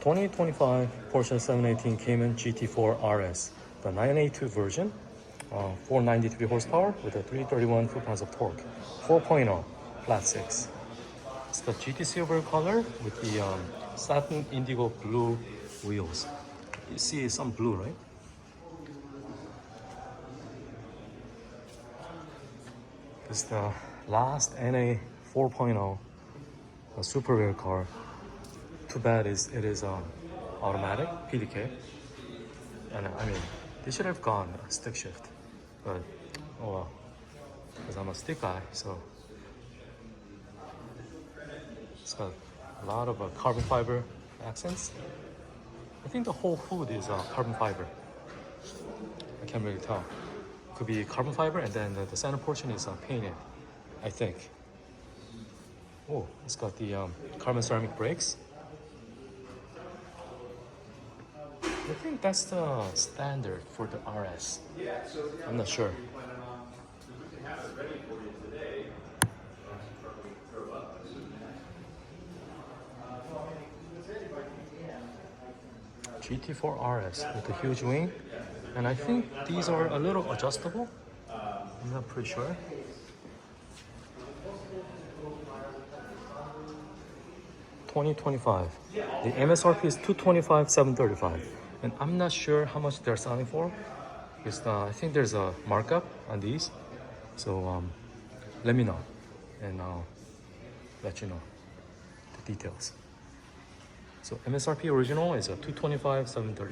2025 Porsche 718 Cayman GT4 RS, the 982 version, 493 horsepower with a 331 foot-pounds of torque, 4.0, flat 6. It's the GT silver color with the satin indigo blue wheels. You see some blue, right? It's the last NA 4.0 a super rare car. Too bad it is automatic PDK, and I mean they should have gone stick shift, but oh well, because I'm a stick guy. So it's got a lot of carbon fiber accents. I think the whole hood is carbon fiber. I can't really tell. Could be carbon fiber, and then the center portion is painted, I think. Oh, it's got the carbon ceramic brakes. I think that's the standard for the RS. I'm not sure. GT4 RS with a huge wing, and I think these are a little adjustable. I'm not pretty sure. $2025. The MSRP is $225,735, and I'm not sure how much they're selling for. Because I think there's a markup on these, so let me know, and I'll let you know the details. So MSRP original is $225,735.